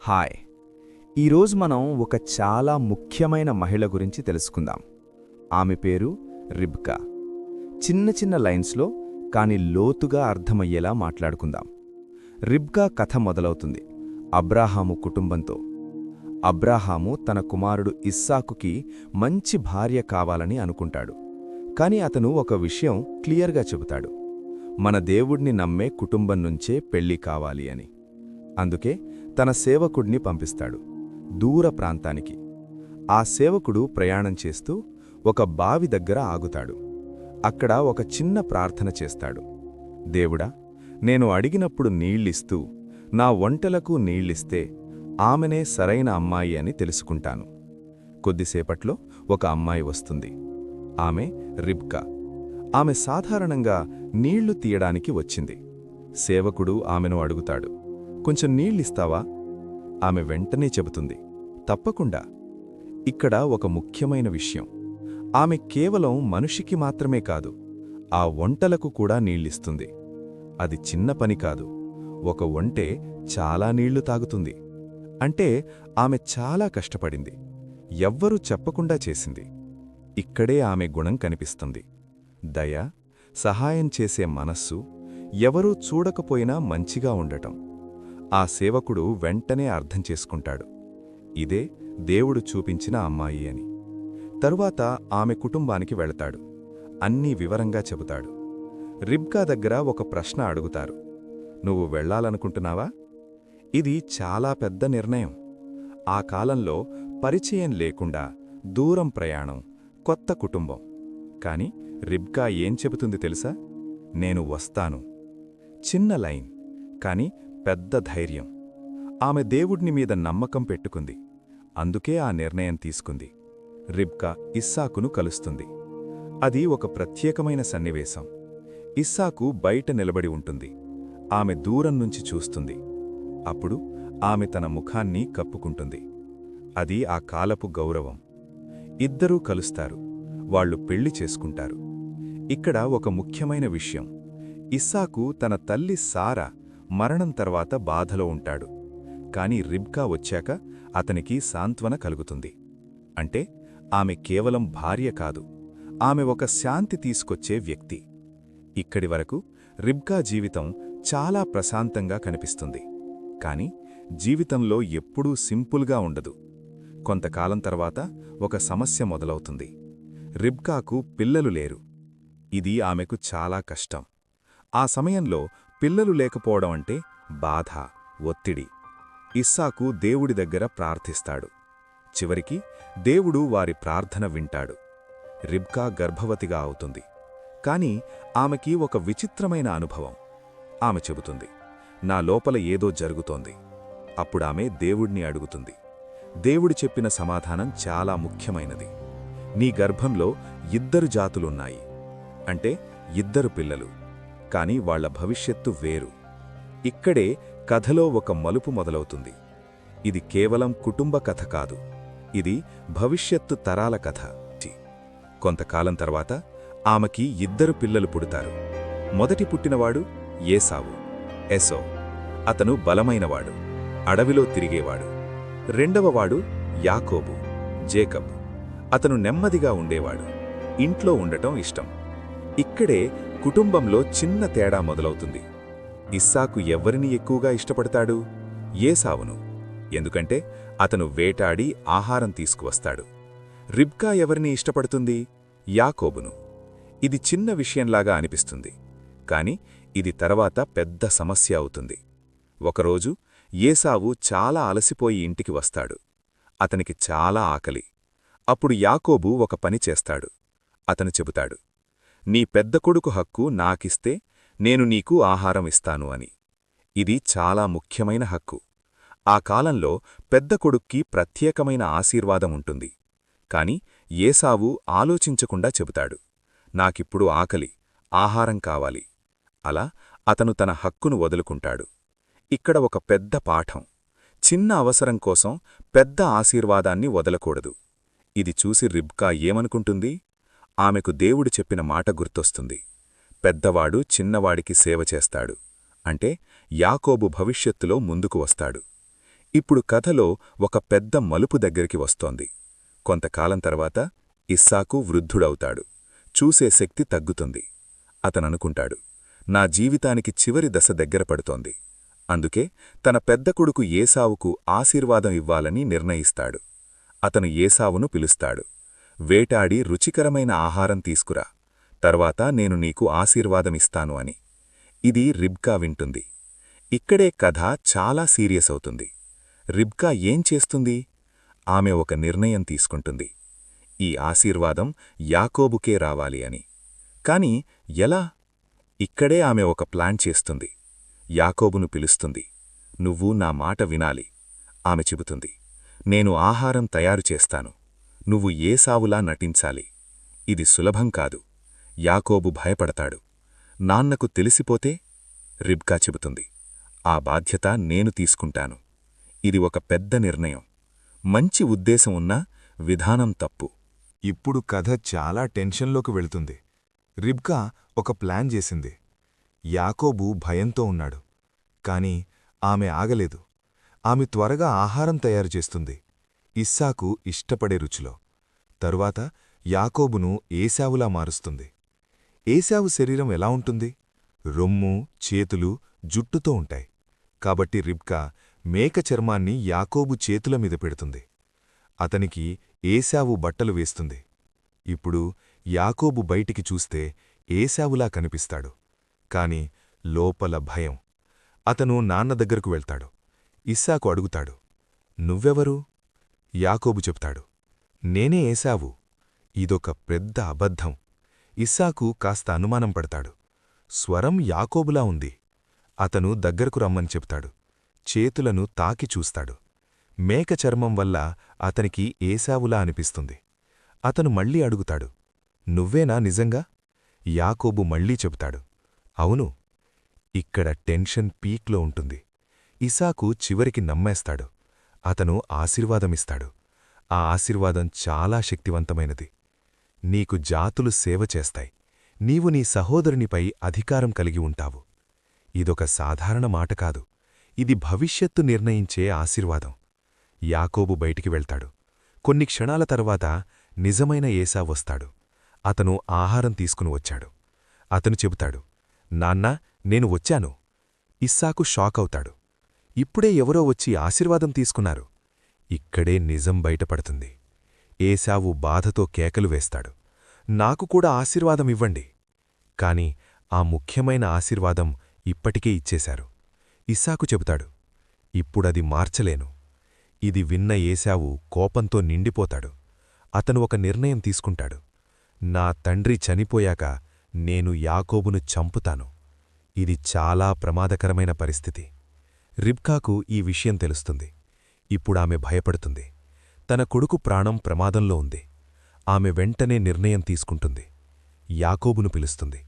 Hi. ఈరోజు మనం ఒక చాలా ముఖ్యమైన మహిళ గురించి తెలుసుకుందాం. ఆమె పేరు రిబ్కా. చిన్న చిన్న లైన్స్లో కానీ లోతుగా అర్థమయ్యేలా మాట్లాడుకుందాం. రిబ్కా కథ మొదలవుతుంది అబ్రాహాము కుటుంబంతో. అబ్రాహాము తన కుమారుడు ఇస్సాకుకి మంచి భార్య కావాలని అనుకుంటాడు. కాని అతను ఒక విషయం క్లియర్గా చెబుతాడు: మన దేవుణ్ణి నమ్మే కుటుంబం నుంచే పెళ్లి కావాలి అని. అందుకే తన సేవకుడిని పంపిస్తాడు దూర ప్రాంతానికి. ఆ సేవకుడు ప్రయాణం చేస్తూ ఒక బావి దగ్గర ఆగుతాడు. అక్కడ ఒక చిన్న ప్రార్థన చేస్తాడు: దేవుడా, నేను అడిగినప్పుడు నీళ్ళిస్తూ నా వంటలకు నీళ్ళిస్తే ఆమెనే సరైన అమ్మాయి అని తెలుసుకుంటాను. కొద్దిసేపట్లో ఒక అమ్మాయి వస్తుంది. ఆమె రిబ్కా. ఆమె సాధారణంగా నీళ్లు తీయడానికి వచ్చింది. సేవకుడు ఆమెను అడుగుతాడు: కొంచెం నీళ్ళిస్తావా? ఆమె వెంటనే చెబుతుంది: తప్పకుండా. ఇక్కడ ఒక ముఖ్యమైన విషయం: ఆమె కేవలం మనిషికి మాత్రమే కాదు, ఆ వంటలకు కూడా నీళ్ళిస్తుంది. అది చిన్న పని కాదు. ఒక వంటే చాలా నీళ్లు తాగుతుంది. అంటే ఆమె చాలా కష్టపడింది. ఎవ్వరూ చెప్పకుండా చేసింది. ఇక్కడే ఆమె గుణం కనిపిస్తుంది: దయ, సహాయం చేసే మనస్సు, ఎవరూ చూడకపోయినా మంచిగా ఉండటం. ఆ సేవకుడు వెంటనే అర్థం చేసుకుంటాడు: ఇదే దేవుడు చూపించిన అమ్మాయి అని. తరువాత ఆమె కుటుంబానికి వెళతాడు. అన్నీ వివరంగా చెబుతాడు. రిబ్కా దగ్గర ఒక ప్రశ్న అడుగుతారు: నువ్వు వెళ్ళాలనుకుంటున్నావా? ఇది చాలా పెద్ద నిర్ణయం. ఆ కాలంలో పరిచయం లేకుండా దూరం ప్రయాణం, కొత్త కుటుంబం. కాని రిబ్కా ఏం చెబుతుంది తెలుసా? నేను వస్తాను. చిన్న లైన్, కాని పెద్ద ధైర్యం. ఆమె దేవుడిని మీద నమ్మకం పెట్టుకుంది. అందుకే ఆ నిర్ణయం తీసుకుంది. రిబ్కా ఇస్సాకును కలుస్తుంది. అది ఒక ప్రత్యేకమైన సన్నివేశం. ఇస్సాకు బయట నిలబడి ఉంటుంది. ఆమె దూరం నుంచి చూస్తుంది. అప్పుడు ఆమె తన ముఖాన్ని కప్పుకుంటుంది. అది ఆ కాలపు గౌరవం. ఇద్దరూ కలుస్తారు. వాళ్లు పెళ్లి చేసుకుంటారు. ఇక్కడ ఒక ముఖ్యమైన విషయం: ఇస్సాకు తన తల్లి సారా మరణం తర్వాత బాధలో ఉంటాడు. కాని రిబ్కా వచ్చాక అతనికి సాంత్వన కలుగుతుంది. అంటే ఆమె కేవలం భార్య కాదు, ఆమె ఒక శాంతి తీసుకొచ్చే వ్యక్తి. ఇక్కడి వరకు రిబ్కా జీవితం చాలా ప్రశాంతంగా కనిపిస్తుంది. కాని జీవితంలో ఎప్పుడూ సింపుల్గా ఉండదు. కొంతకాలం తర్వాత ఒక సమస్య మొదలవుతుంది. రిబ్కాకు పిల్లలు లేరు. ఇది ఆమెకు చాలా కష్టం. ఆ సమయంలో పిల్లలు లేకపోవడం అంటే బాధ, ఒత్తిడి. ఇస్సాకు దేవుడి దగ్గర ప్రార్థిస్తాడు. చివరికి దేవుడు వారి ప్రార్థన వింటాడు. రిబ్కా గర్భవతిగా అవుతుంది. కాని ఆమెకి ఒక విచిత్రమైన అనుభవం. ఆమె చెబుతుంది: నా లోపల ఏదో జరుగుతోంది. అప్పుడామె దేవుడిని అడుగుతుంది. దేవుడు చెప్పిన సమాధానం చాలా ముఖ్యమైనది: నీ గర్భంలో 2 జాతులున్నాయి. అంటే 2 పిల్లలు. కాని వాళ్ల భవిష్యత్తు వేరు. ఇక్కడే కథలో ఒక మలుపు మొదలవుతుంది. ఇది కేవలం కుటుంబ కథ కాదు, ఇది భవిష్యత్తు తరాల కథ. కొంతకాలం తర్వాత ఆమెకి 2 పిల్లలు పుడతారు. మొదటి పుట్టినవాడు ఏసావు, ఎసో. అతను బలమైనవాడు, అడవిలో తిరిగేవాడు. రెండవవాడు యాకోబు, జేకబ్. అతను నెమ్మదిగా ఉండేవాడు, ఇంట్లో ఉండటం ఇష్టం. ఇక్కడే కుటుంబంలో చిన్న తేడా మొదలవుతుంది. ఇస్సాకు ఎవరిని ఎక్కువగా ఇష్టపడతాడు? ఏసావును. ఎందుకంటే అతను వేటాడి ఆహారం తీసుకువస్తాడు. రిబ్కా ఎవరిని ఇష్టపడుతుంది? యాకోబును. ఇది చిన్న విషయంలాగా అనిపిస్తుంది. కాని ఇది తర్వాత పెద్ద సమస్య అవుతుంది. ఒకరోజు ఏసావు చాలా అలసిపోయి ఇంటికి వస్తాడు. అతనికి చాలా ఆకలి. అప్పుడు యాకోబు ఒక పని చేస్తాడు. అతను చెబుతాడు: నీ పెద్ద కొడుకు హక్కు నాకిస్తే నేను నీకు ఆహారం ఇస్తాను అని. ఇది చాలా ముఖ్యమైన హక్కు. ఆ కాలంలో పెద్ద కొడుక్కి ప్రత్యేకమైన ఆశీర్వాదం ఉంటుంది. కాని ఏసావు ఆలోచించకుండా చెబుతాడు: నాకిప్పుడు ఆకలి, ఆహారం కావాలి. అలా అతను తన హక్కును వదులుకుంటాడు. ఇక్కడ ఒక పెద్ద పాఠం: చిన్న అవసరం కోసం పెద్ద ఆశీర్వాదాన్ని వదలకూడదు. ఇది చూసి రిబ్కా ఏమనుకుంటుంది? ఆమెకు దేవుడు చెప్పిన మాట గుర్తొస్తుంది: పెద్దవాడు చిన్నవాడికి సేవ చేస్తాడు. అంటే యాకోబు భవిష్యత్తులో ముందుకు వస్తాడు. ఇప్పుడు కథలో ఒక పెద్ద మలుపు దగ్గరికి వస్తోంది. కొంతకాలం తర్వాత ఇస్సాకు వృద్ధుడవుతాడు. చూసే శక్తి తగ్గుతుంది. అతననుకుంటాడు, నా జీవితానికి చివరి దశ దగ్గర పడుతోంది. అందుకే తన పెద్ద కొడుకు ఏసావుకు ఆశీర్వాదం ఇవ్వాలని నిర్ణయిస్తాడు. అతను ఏసావును పిలుస్తాడు. వేటాడి రుచికరమైన ఆహారం తీసుకురా, తర్వాత నేను నీకు ఆశీర్వాదమిస్తాను అని. ఇది రిబ్కా వింటుంది. ఇక్కడే కథ చాలా సీరియస్ అవుతుంది. రిబ్కా ఏం చేస్తుంది? ఆమె ఒక నిర్ణయం తీసుకుంటుంది. ఈ ఆశీర్వాదం యాకోబుకే రావాలి అని. కాని ఎలా? ఇక్కడే ఆమె ఒక ప్లాన్ చేస్తుంది. యాకోబును పిలుస్తుంది. నువ్వు నా మాట వినాలి. ఆమె చెబుతుంది, నేను ఆహారం తయారు చేస్తాను. నువ్వు ఏసావులా నటించాలి. ఇది సులభం కాదు. యాకోబు భయపడతాడు. నాన్నకు తెలిసిపోతే? రిబ్కా చెబుతుంది, ఆ బాధ్యత నేను తీసుకుంటాను. ఇది ఒక పెద్ద నిర్ణయం. మంచి ఉద్దేశం ఉన్నా విధానం తప్పు. ఇప్పుడు కథ చాలా టెన్షన్లోకి వెళుతుంది. రిబ్కా ఒక ప్లాన్ చేసింది. యాకోబు భయంతో ఉన్నాడు. కాని ఆమె ఆగలేదు. ఆమె త్వరగా ఆహారం తయారు చేస్తుంది, ఇస్సాకు ఇష్టపడే రుచిలో. తరువాత యాకోబును ఏశావులా మారుస్తుంది. ఏశావు శరీరం ఎలా ఉంటుంది? రొమ్ము, చేతులు, జుట్టుతో ఉంటాయి. కాబట్టి రిబ్కా మేక చర్మాన్ని యాకోబు చేతుల మీద పెడుతుంది. అతనికి ఏశావు బట్టలు వేస్తుంది. ఇప్పుడు యాకోబు బయటికి చూస్తే ఏశావులా కనిపిస్తాడు. కాని లోపల భయం. అతను నాన్న దగ్గరకు వెళ్తాడు. ఇస్సాకు అడుగుతాడు, నువ్వెవరు? యాకోబు చెప్తాడు, నేనే ఏశావు. ఇదొక పెద్ద అబద్ధం. ఇస్సాకు కాస్త అనుమానం పడతాడు. స్వరం యాకోబులా ఉంది. అతను దగ్గరకు రమ్మని చెప్తాడు. చేతులను తాకి చూస్తాడు. మేక చర్మం వల్ల అతనికి ఏశావులా అనిపిస్తుంది. అతను మళ్ళీ అడుగుతాడు, నువ్వేనా నిజంగా? యాకోబు మళ్ళీ చెబుతాడు, అవును. ఇక్కడ టెన్షన్ పీక్లో ఉంటుంది. ఇస్సాకు చివరికి నమ్మేస్తాడు. అతను ఆశీర్వాదమిస్తాడు. ఆ ఆశీర్వాదం చాలా శక్తివంతమైనది. నీకు జాతులు సేవ చేస్తాయి. నీవు నీ సహోదరునిపై అధికారం కలిగి ఉంటావు. ఇదొక సాధారణ మాట కాదు. ఇది భవిష్యత్తు నిర్ణయించే ఆశీర్వాదం. యాకోబు బయటికి వెళ్తాడు. కొన్ని క్షణాల తర్వాత నిజమైన ఏశావు వస్తాడు. అతను ఆహారం తీసుకుని వచ్చాడు. అతను చెబుతాడు, నాన్నా, నేను వచ్చాను. ఇస్సాకు షాకవుతాడు. ఇప్పుడే ఎవరో వచ్చి ఆశీర్వాదం తీసుకున్నారు. ఇక్కడే నిజం బయటపడుతుంది. ఏశావు బాధతో కేకలు వేస్తాడు, నాకు కూడా ఆశీర్వాదమివ్వండి. కాని ఆ ముఖ్యమైన ఆశీర్వాదం ఇప్పటికే ఇచ్చేశారు. ఇస్సాకు చెబుతాడు, ఇప్పుడది మార్చలేను. ఇది విన్న ఏశావు కోపంతో నిండిపోతాడు. అతను ఒక నిర్ణయం తీసుకుంటాడు. నా తండ్రి చనిపోయాక నేను యాకోబును చంపుతాను. ఇది చాలా ప్రమాదకరమైన పరిస్థితి. రిబ్కాకు ఈ విషయం తెలుస్తుంది. ఇప్పుడామె భయపడుతుంది. తన కొడుకు ప్రాణం ప్రమాదంలో ఉంది. ఆమె వెంటనే నిర్ణయం తీసుకుంటుంది. యాకోబును పిలుస్తుంది.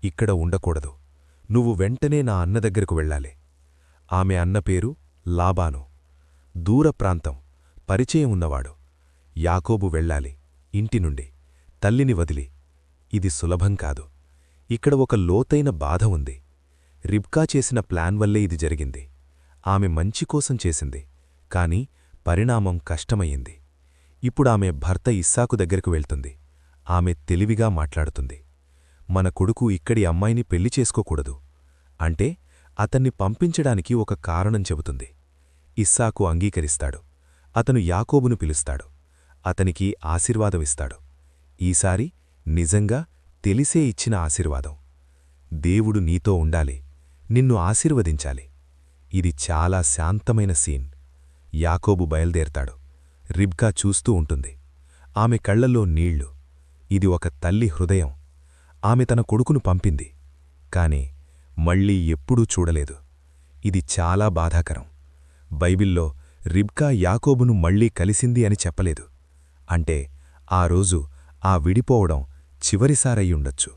ఇక్కడ ఉండకూడదు. నువ్వు వెంటనే నా అన్న దగ్గరకు వెళ్ళాలి. ఆమె అన్న పేరు లాబాను. దూర ప్రాంతం, పరిచయం ఉన్నవాడు. యాకోబు వెళ్ళాలి, ఇంటినుండి, తల్లిని వదిలి. ఇది సులభం కాదు. ఇక్కడ ఒక లోతైన బాధ ఉంది. రిబ్కా చేసిన ప్లాన్ వల్లే ఇది జరిగింది. ఆమె మంచి కోసం చేసింది, కాని పరిణామం కష్టమయ్యింది. ఇప్పుడామె భర్త ఇస్సాకు దగ్గరకు వెళ్తుంది. ఆమె తెలివిగా మాట్లాడుతుంది. మన కొడుకు ఇక్కడి అమ్మాయిని పెళ్లి చేసుకోకూడదు అంటే అతన్ని పంపించడానికి ఒక కారణం చెబుతుంది. ఇస్సాకు అంగీకరిస్తాడు. అతను యాకోబును పిలుస్తాడు. అతనికి ఆశీర్వాదమిస్తాడు. ఈసారి నిజంగా తెలిసే ఇచ్చిన ఆశీర్వాదం. దేవుడు నీతో ఉండాలి, నిన్ను ఆశీర్వదించాలి. ఇది చాలా శాంతమైన సీన్. యాకోబు బయల్దేరతాడు. రిబ్కా చూస్తూ ఉంటుంది. ఆమె కళ్లల్లో నీళ్లు. ఇది ఒక తల్లి హృదయం. ఆమె తన కొడుకును పంపింది, కాని మళ్ళీ ఎప్పుడూ చూడలేదు. ఇది చాలా బాధాకరం. బైబిల్లో రిబ్కా యాకోబును మళ్లీ కలిసింది అని చెప్పలేదు. అంటే ఆ రోజు ఆ విడిపోవడం చివరిసారయ్యుండొచ్చు.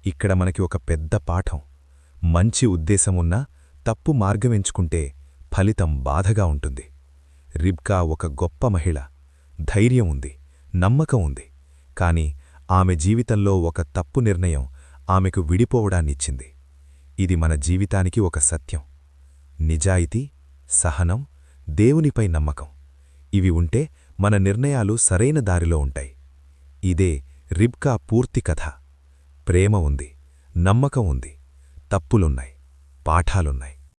ఇక్కడ మనకి ఒక పెద్ద పాఠం. మంచి ఉద్దేశమున్నా తప్పు మార్గమెంచుకుంటే ఫలితం బాధగా ఉంటుంది. రిబ్కా ఒక గొప్ప మహిళ. ధైర్యం ఉంది, నమ్మకం ఉంది. కాని ఆమె జీవితంలో ఒక తప్పు నిర్ణయం ఆమెకు విడిపోవడాన్నిచ్చింది. ఇది మన జీవితానికి ఒక సత్యం. నిజాయితీ, సహనం, దేవునిపై నమ్మకం. ఇవి ఉంటే మన నిర్ణయాలు సరైన దారిలో ఉంటాయి. ఇదే రిబ్కా పూర్తి కథ. ప్రేమ ఉంది, నమ్మకం ఉంది, తప్పులున్నాయి, పాఠాలున్నాయి.